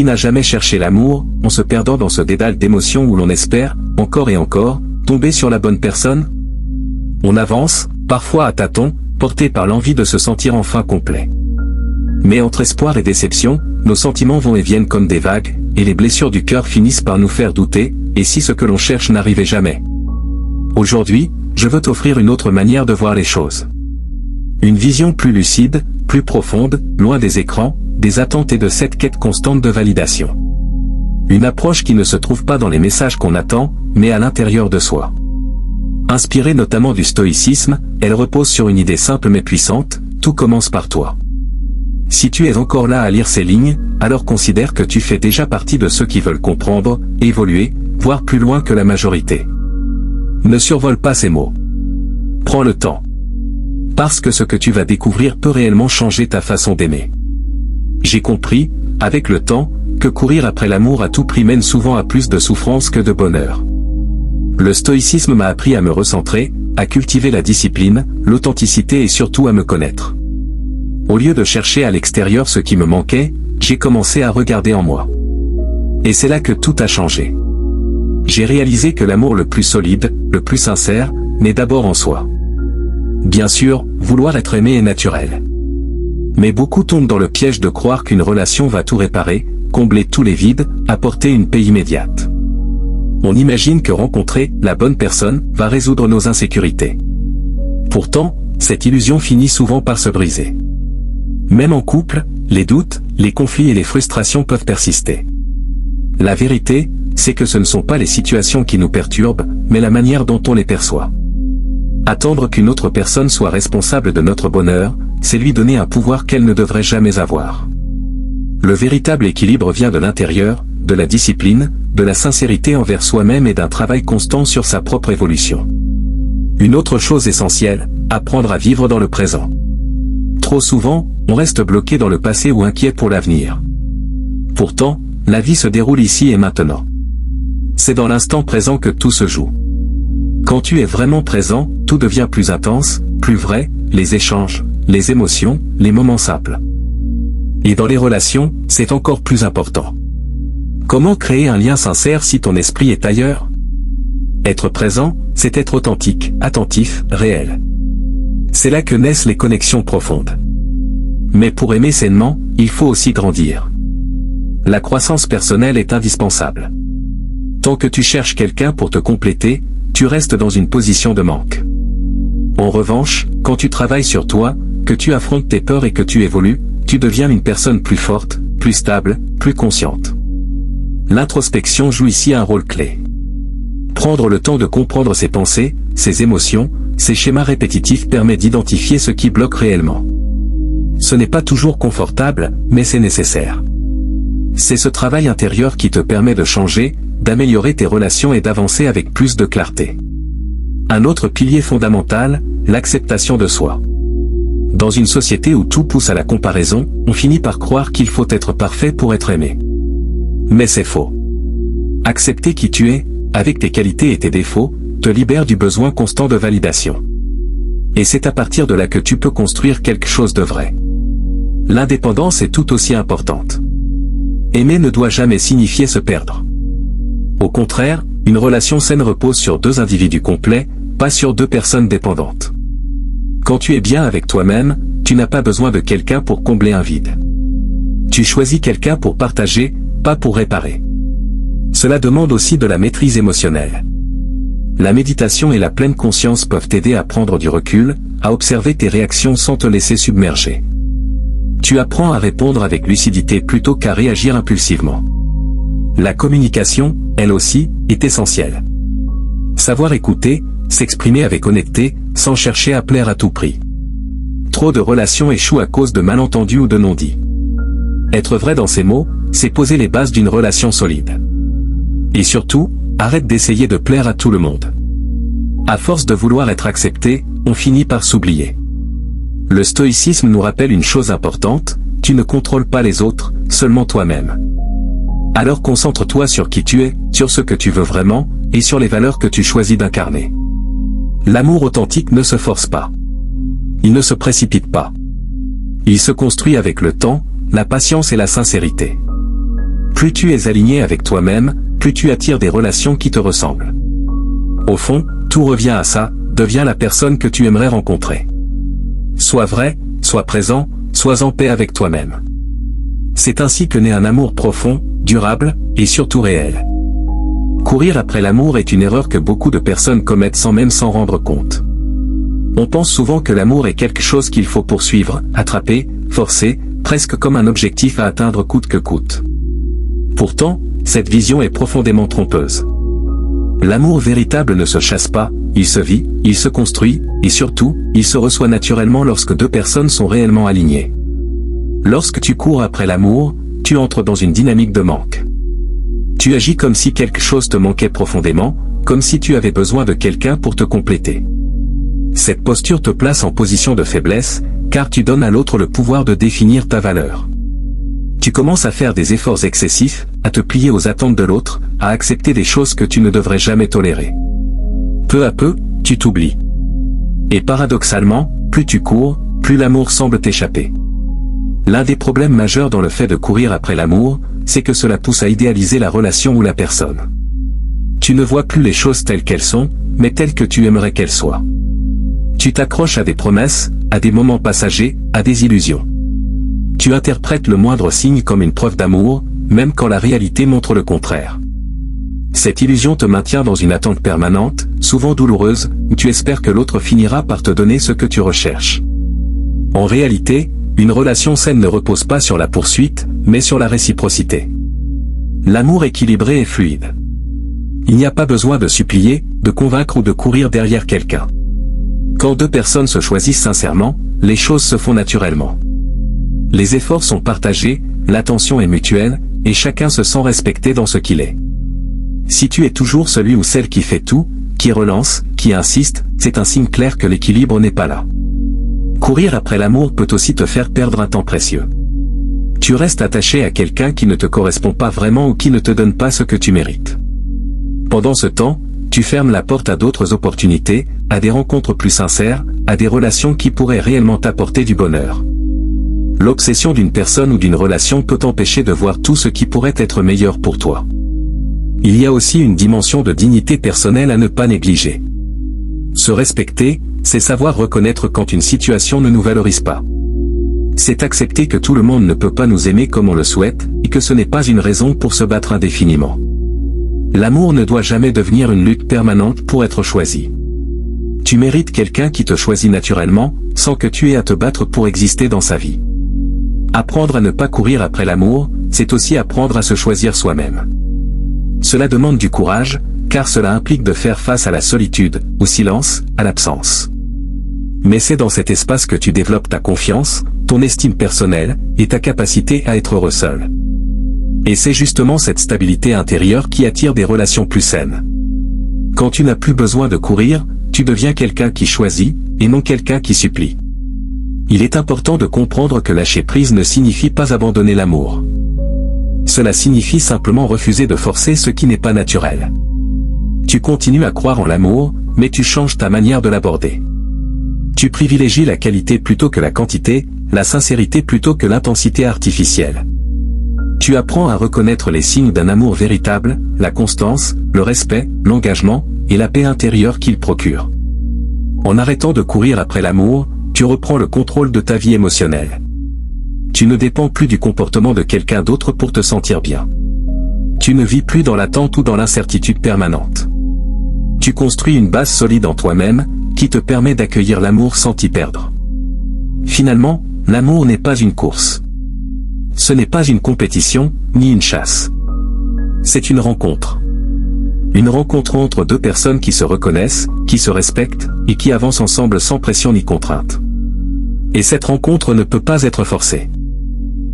Qui n'a jamais cherché l'amour, en se perdant dans ce dédale d'émotions où l'on espère, encore et encore, tomber sur la bonne personne? On avance, parfois à tâtons, porté par l'envie de se sentir enfin complet. Mais entre espoir et déception, nos sentiments vont et viennent comme des vagues, et les blessures du cœur finissent par nous faire douter, et si ce que l'on cherche n'arrivait jamais? Aujourd'hui, je veux t'offrir une autre manière de voir les choses. Une vision plus lucide, plus profonde, loin des écrans, des attentes et de cette quête constante de validation. Une approche qui ne se trouve pas dans les messages qu'on attend, mais à l'intérieur de soi. Inspirée notamment du stoïcisme, elle repose sur une idée simple mais puissante, tout commence par toi. Si tu es encore là à lire ces lignes, alors considère que tu fais déjà partie de ceux qui veulent comprendre, évoluer, voir plus loin que la majorité. Ne survole pas ces mots. Prends le temps. Parce que ce que tu vas découvrir peut réellement changer ta façon d'aimer. J'ai compris, avec le temps, que courir après l'amour à tout prix mène souvent à plus de souffrance que de bonheur. Le stoïcisme m'a appris à me recentrer, à cultiver la discipline, l'authenticité et surtout à me connaître. Au lieu de chercher à l'extérieur ce qui me manquait, j'ai commencé à regarder en moi. Et c'est là que tout a changé. J'ai réalisé que l'amour le plus solide, le plus sincère, naît d'abord en soi. Bien sûr, vouloir être aimé est naturel. Mais beaucoup tombent dans le piège de croire qu'une relation va tout réparer, combler tous les vides, apporter une paix immédiate. On imagine que rencontrer la bonne personne va résoudre nos insécurités. Pourtant, cette illusion finit souvent par se briser. Même en couple, les doutes, les conflits et les frustrations peuvent persister. La vérité, c'est que ce ne sont pas les situations qui nous perturbent, mais la manière dont on les perçoit. Attendre qu'une autre personne soit responsable de notre bonheur, c'est lui donner un pouvoir qu'elle ne devrait jamais avoir. Le véritable équilibre vient de l'intérieur, de la discipline, de la sincérité envers soi-même et d'un travail constant sur sa propre évolution. Une autre chose essentielle, apprendre à vivre dans le présent. Trop souvent, on reste bloqué dans le passé ou inquiet pour l'avenir. Pourtant, la vie se déroule ici et maintenant. C'est dans l'instant présent que tout se joue. Quand tu es vraiment présent, tout devient plus intense, plus vrai, les échanges, les émotions, les moments simples. Et dans les relations, c'est encore plus important. Comment créer un lien sincère si ton esprit est ailleurs? Être présent, c'est être authentique, attentif, réel. C'est là que naissent les connexions profondes. Mais pour aimer sainement, il faut aussi grandir. La croissance personnelle est indispensable. Tant que tu cherches quelqu'un pour te compléter, tu restes dans une position de manque. En revanche, quand tu travailles sur toi, que tu affrontes tes peurs et que tu évolues, tu deviens une personne plus forte, plus stable, plus consciente. L'introspection joue ici un rôle clé. Prendre le temps de comprendre ses pensées, ses émotions, ses schémas répétitifs permet d'identifier ce qui bloque réellement. Ce n'est pas toujours confortable, mais c'est nécessaire. C'est ce travail intérieur qui te permet de changer, d'améliorer tes relations et d'avancer avec plus de clarté. Un autre pilier fondamental, l'acceptation de soi. Dans une société où tout pousse à la comparaison, on finit par croire qu'il faut être parfait pour être aimé. Mais c'est faux. Accepter qui tu es, avec tes qualités et tes défauts, te libère du besoin constant de validation. Et c'est à partir de là que tu peux construire quelque chose de vrai. L'indépendance est tout aussi importante. Aimer ne doit jamais signifier se perdre. Au contraire, une relation saine repose sur deux individus complets, pas sur deux personnes dépendantes. Quand tu es bien avec toi-même, tu n'as pas besoin de quelqu'un pour combler un vide. Tu choisis quelqu'un pour partager, pas pour réparer. Cela demande aussi de la maîtrise émotionnelle. La méditation et la pleine conscience peuvent t'aider à prendre du recul, à observer tes réactions sans te laisser submerger. Tu apprends à répondre avec lucidité plutôt qu'à réagir impulsivement. La communication, elle aussi, est essentielle. Savoir écouter, s'exprimer avec honnêteté, sans chercher à plaire à tout prix. Trop de relations échouent à cause de malentendus ou de non-dits. Être vrai dans ses mots, c'est poser les bases d'une relation solide. Et surtout, arrête d'essayer de plaire à tout le monde. À force de vouloir être accepté, on finit par s'oublier. Le stoïcisme nous rappelle une chose importante, tu ne contrôles pas les autres, seulement toi-même. Alors concentre-toi sur qui tu es, sur ce que tu veux vraiment, et sur les valeurs que tu choisis d'incarner. L'amour authentique ne se force pas. Il ne se précipite pas. Il se construit avec le temps, la patience et la sincérité. Plus tu es aligné avec toi-même, plus tu attires des relations qui te ressemblent. Au fond, tout revient à ça, deviens la personne que tu aimerais rencontrer. Sois vrai, sois présent, sois en paix avec toi-même. C'est ainsi que naît un amour profond, durable, et surtout réel. Courir après l'amour est une erreur que beaucoup de personnes commettent sans même s'en rendre compte. On pense souvent que l'amour est quelque chose qu'il faut poursuivre, attraper, forcer, presque comme un objectif à atteindre coûte que coûte. Pourtant, cette vision est profondément trompeuse. L'amour véritable ne se chasse pas, il se vit, il se construit, et surtout, il se reçoit naturellement lorsque deux personnes sont réellement alignées. Lorsque tu cours après l'amour, tu entres dans une dynamique de manque. Tu agis comme si quelque chose te manquait profondément, comme si tu avais besoin de quelqu'un pour te compléter. Cette posture te place en position de faiblesse, car tu donnes à l'autre le pouvoir de définir ta valeur. Tu commences à faire des efforts excessifs, à te plier aux attentes de l'autre, à accepter des choses que tu ne devrais jamais tolérer. Peu à peu, tu t'oublies. Et paradoxalement, plus tu cours, plus l'amour semble t'échapper. L'un des problèmes majeurs dans le fait de courir après l'amour, c'est que cela pousse à idéaliser la relation ou la personne. Tu ne vois plus les choses telles qu'elles sont, mais telles que tu aimerais qu'elles soient. Tu t'accroches à des promesses, à des moments passagers, à des illusions. Tu interprètes le moindre signe comme une preuve d'amour, même quand la réalité montre le contraire. Cette illusion te maintient dans une attente permanente, souvent douloureuse, où tu espères que l'autre finira par te donner ce que tu recherches. En réalité, une relation saine ne repose pas sur la poursuite, mais sur la réciprocité. L'amour équilibré est fluide. Il n'y a pas besoin de supplier, de convaincre ou de courir derrière quelqu'un. Quand deux personnes se choisissent sincèrement, les choses se font naturellement. Les efforts sont partagés, l'attention est mutuelle, et chacun se sent respecté dans ce qu'il est. Si tu es toujours celui ou celle qui fait tout, qui relance, qui insiste, c'est un signe clair que l'équilibre n'est pas là. Courir après l'amour peut aussi te faire perdre un temps précieux. Tu restes attaché à quelqu'un qui ne te correspond pas vraiment ou qui ne te donne pas ce que tu mérites. Pendant ce temps, tu fermes la porte à d'autres opportunités, à des rencontres plus sincères, à des relations qui pourraient réellement t'apporter du bonheur. L'obsession d'une personne ou d'une relation peut t'empêcher de voir tout ce qui pourrait être meilleur pour toi. Il y a aussi une dimension de dignité personnelle à ne pas négliger. Se respecter, c'est savoir reconnaître quand une situation ne nous valorise pas. C'est accepter que tout le monde ne peut pas nous aimer comme on le souhaite, et que ce n'est pas une raison pour se battre indéfiniment. L'amour ne doit jamais devenir une lutte permanente pour être choisi. Tu mérites quelqu'un qui te choisit naturellement, sans que tu aies à te battre pour exister dans sa vie. Apprendre à ne pas courir après l'amour, c'est aussi apprendre à se choisir soi-même. Cela demande du courage, car cela implique de faire face à la solitude, au silence, à l'absence. Mais c'est dans cet espace que tu développes ta confiance, ton estime personnelle, et ta capacité à être heureux seul. Et c'est justement cette stabilité intérieure qui attire des relations plus saines. Quand tu n'as plus besoin de courir, tu deviens quelqu'un qui choisit, et non quelqu'un qui supplie. Il est important de comprendre que lâcher prise ne signifie pas abandonner l'amour. Cela signifie simplement refuser de forcer ce qui n'est pas naturel. Tu continues à croire en l'amour, mais tu changes ta manière de l'aborder. Tu privilégies la qualité plutôt que la quantité, la sincérité plutôt que l'intensité artificielle. Tu apprends à reconnaître les signes d'un amour véritable, la constance, le respect, l'engagement, et la paix intérieure qu'il procure. En arrêtant de courir après l'amour, tu reprends le contrôle de ta vie émotionnelle. Tu ne dépends plus du comportement de quelqu'un d'autre pour te sentir bien. Tu ne vis plus dans l'attente ou dans l'incertitude permanente. Tu construis une base solide en toi-même, qui te permet d'accueillir l'amour sans t'y perdre. Finalement, l'amour n'est pas une course. Ce n'est pas une compétition, ni une chasse. C'est une rencontre. Une rencontre entre deux personnes qui se reconnaissent, qui se respectent, et qui avancent ensemble sans pression ni contrainte. Et cette rencontre ne peut pas être forcée.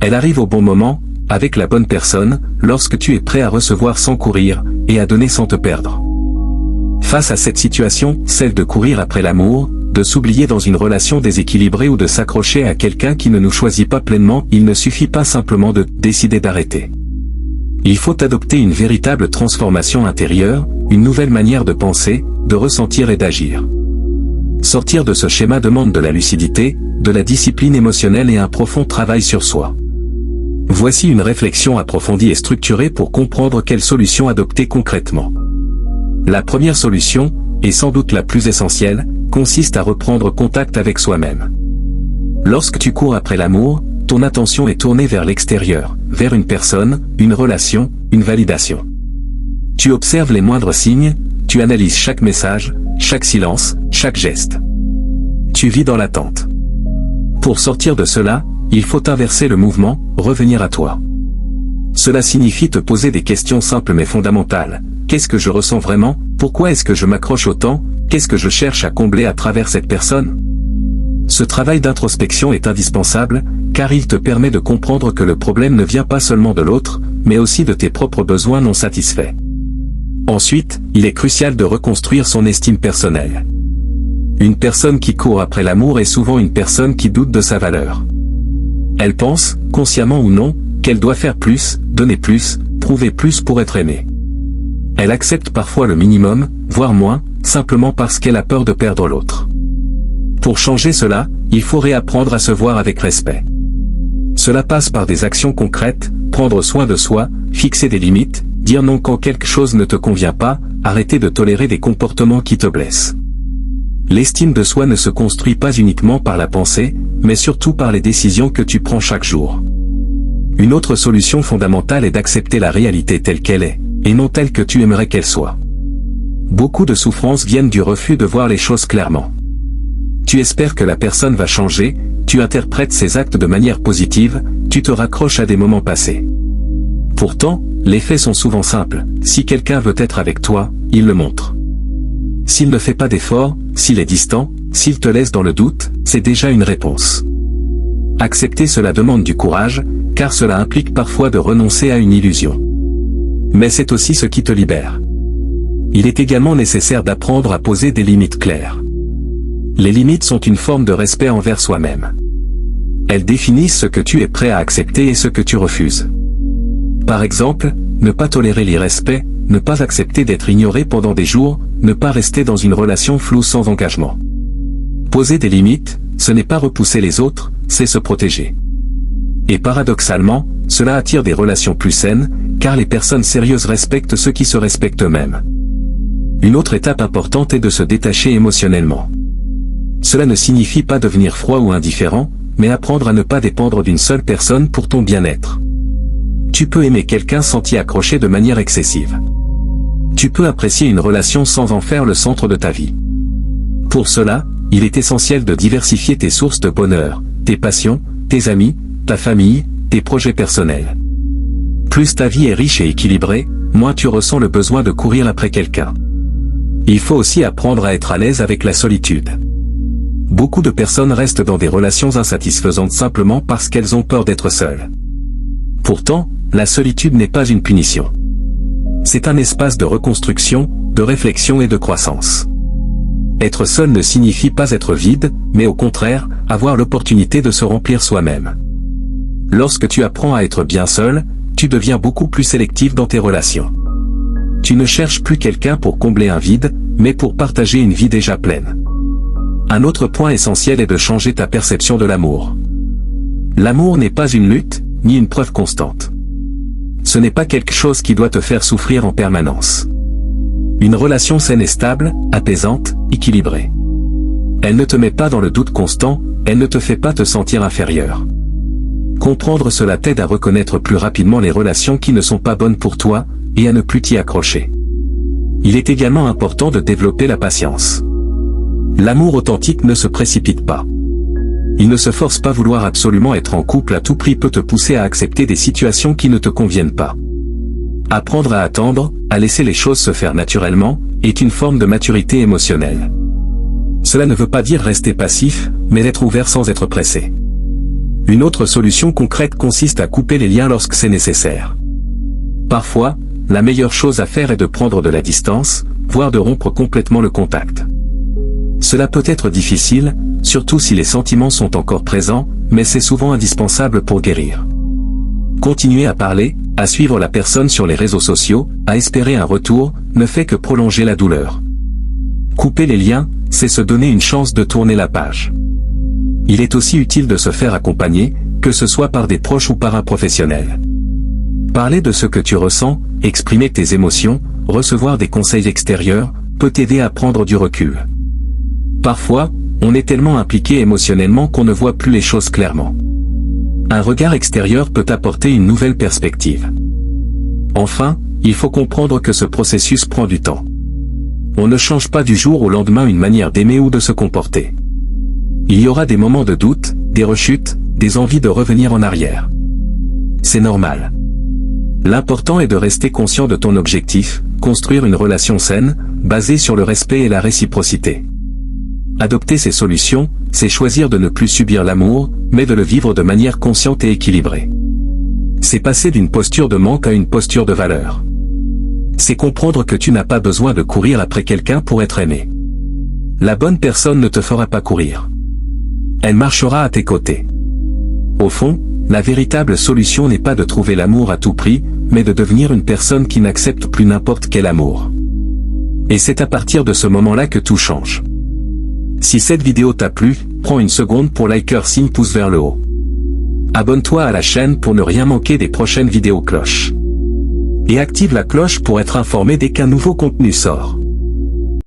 Elle arrive au bon moment, avec la bonne personne, lorsque tu es prêt à recevoir sans courir, et à donner sans te perdre. Face à cette situation, celle de courir après l'amour, de s'oublier dans une relation déséquilibrée ou de s'accrocher à quelqu'un qui ne nous choisit pas pleinement, il ne suffit pas simplement de décider d'arrêter. Il faut adopter une véritable transformation intérieure, une nouvelle manière de penser, de ressentir et d'agir. Sortir de ce schéma demande de la lucidité, de la discipline émotionnelle et un profond travail sur soi. Voici une réflexion approfondie et structurée pour comprendre quelle solution adopter concrètement. La première solution, et sans doute la plus essentielle, consiste à reprendre contact avec soi-même. Lorsque tu cours après l'amour, ton attention est tournée vers l'extérieur, vers une personne, une relation, une validation. Tu observes les moindres signes, tu analyses chaque message, chaque silence, chaque geste. Tu vis dans l'attente. Pour sortir de cela, il faut inverser le mouvement, revenir à toi. Cela signifie te poser des questions simples mais fondamentales. Qu'est-ce que je ressens vraiment? Pourquoi est-ce que je m'accroche autant? Qu'est-ce que je cherche à combler à travers cette personne? Ce travail d'introspection est indispensable, car il te permet de comprendre que le problème ne vient pas seulement de l'autre, mais aussi de tes propres besoins non satisfaits. Ensuite, il est crucial de reconstruire son estime personnelle. Une personne qui court après l'amour est souvent une personne qui doute de sa valeur. Elle pense, consciemment ou non, qu'elle doit faire plus, donner plus, prouver plus pour être aimée. Elle accepte parfois le minimum, voire moins, simplement parce qu'elle a peur de perdre l'autre. Pour changer cela, il faut réapprendre à se voir avec respect. Cela passe par des actions concrètes, prendre soin de soi, fixer des limites, dire non quand quelque chose ne te convient pas, arrêter de tolérer des comportements qui te blessent. L'estime de soi ne se construit pas uniquement par la pensée, mais surtout par les décisions que tu prends chaque jour. Une autre solution fondamentale est d'accepter la réalité telle qu'elle est, et non telle que tu aimerais qu'elle soit. Beaucoup de souffrances viennent du refus de voir les choses clairement. Tu espères que la personne va changer, tu interprètes ses actes de manière positive, tu te raccroches à des moments passés. Pourtant, les faits sont souvent simples, si quelqu'un veut être avec toi, il le montre. S'il ne fait pas d'efforts, s'il est distant, s'il te laisse dans le doute, c'est déjà une réponse. Accepter cela demande du courage, car cela implique parfois de renoncer à une illusion. Mais c'est aussi ce qui te libère. Il est également nécessaire d'apprendre à poser des limites claires. Les limites sont une forme de respect envers soi-même. Elles définissent ce que tu es prêt à accepter et ce que tu refuses. Par exemple, ne pas tolérer l'irrespect, ne pas accepter d'être ignoré pendant des jours, ne pas rester dans une relation floue sans engagement. Poser des limites, ce n'est pas repousser les autres, c'est se protéger. Et paradoxalement, cela attire des relations plus saines, car les personnes sérieuses respectent ceux qui se respectent eux-mêmes. Une autre étape importante est de se détacher émotionnellement. Cela ne signifie pas devenir froid ou indifférent, mais apprendre à ne pas dépendre d'une seule personne pour ton bien-être. Tu peux aimer quelqu'un sans t'y accrocher de manière excessive. Tu peux apprécier une relation sans en faire le centre de ta vie. Pour cela, il est essentiel de diversifier tes sources de bonheur, tes passions, tes amis, ta famille, tes projets personnels. Plus ta vie est riche et équilibrée, moins tu ressens le besoin de courir après quelqu'un. Il faut aussi apprendre à être à l'aise avec la solitude. Beaucoup de personnes restent dans des relations insatisfaisantes simplement parce qu'elles ont peur d'être seules. Pourtant, la solitude n'est pas une punition. C'est un espace de reconstruction, de réflexion et de croissance. Être seul ne signifie pas être vide, mais au contraire, avoir l'opportunité de se remplir soi-même. Lorsque tu apprends à être bien seul, tu deviens beaucoup plus sélectif dans tes relations. Tu ne cherches plus quelqu'un pour combler un vide, mais pour partager une vie déjà pleine. Un autre point essentiel est de changer ta perception de l'amour. L'amour n'est pas une lutte, ni une preuve constante. Ce n'est pas quelque chose qui doit te faire souffrir en permanence. Une relation saine et stable, apaisante, équilibrée. Elle ne te met pas dans le doute constant, elle ne te fait pas te sentir inférieur. Comprendre cela t'aide à reconnaître plus rapidement les relations qui ne sont pas bonnes pour toi, et à ne plus t'y accrocher. Il est également important de développer la patience. L'amour authentique ne se précipite pas. Il ne se force pas. Vouloir absolument être en couple à tout prix peut te pousser à accepter des situations qui ne te conviennent pas. Apprendre à attendre, à laisser les choses se faire naturellement, est une forme de maturité émotionnelle. Cela ne veut pas dire rester passif, mais être ouvert sans être pressé. Une autre solution concrète consiste à couper les liens lorsque c'est nécessaire. Parfois, la meilleure chose à faire est de prendre de la distance, voire de rompre complètement le contact. Cela peut être difficile, surtout si les sentiments sont encore présents, mais c'est souvent indispensable pour guérir. Continuer à parler, à suivre la personne sur les réseaux sociaux, à espérer un retour, ne fait que prolonger la douleur. Couper les liens, c'est se donner une chance de tourner la page. Il est aussi utile de se faire accompagner, que ce soit par des proches ou par un professionnel. Parler de ce que tu ressens, exprimer tes émotions, recevoir des conseils extérieurs, peut t'aider à prendre du recul. Parfois, on est tellement impliqué émotionnellement qu'on ne voit plus les choses clairement. Un regard extérieur peut apporter une nouvelle perspective. Enfin, il faut comprendre que ce processus prend du temps. On ne change pas du jour au lendemain une manière d'aimer ou de se comporter. Il y aura des moments de doute, des rechutes, des envies de revenir en arrière. C'est normal. L'important est de rester conscient de ton objectif, construire une relation saine, basée sur le respect et la réciprocité. Adopter ces solutions, c'est choisir de ne plus subir l'amour, mais de le vivre de manière consciente et équilibrée. C'est passer d'une posture de manque à une posture de valeur. C'est comprendre que tu n'as pas besoin de courir après quelqu'un pour être aimé. La bonne personne ne te fera pas courir. Elle marchera à tes côtés. Au fond, la véritable solution n'est pas de trouver l'amour à tout prix, mais de devenir une personne qui n'accepte plus n'importe quel amour. Et c'est à partir de ce moment-là que tout change. Si cette vidéo t'a plu, prends une seconde pour liker signe pouce vers le haut. Abonne-toi à la chaîne pour ne rien manquer des prochaines vidéos cloches. Et active la cloche pour être informé dès qu'un nouveau contenu sort.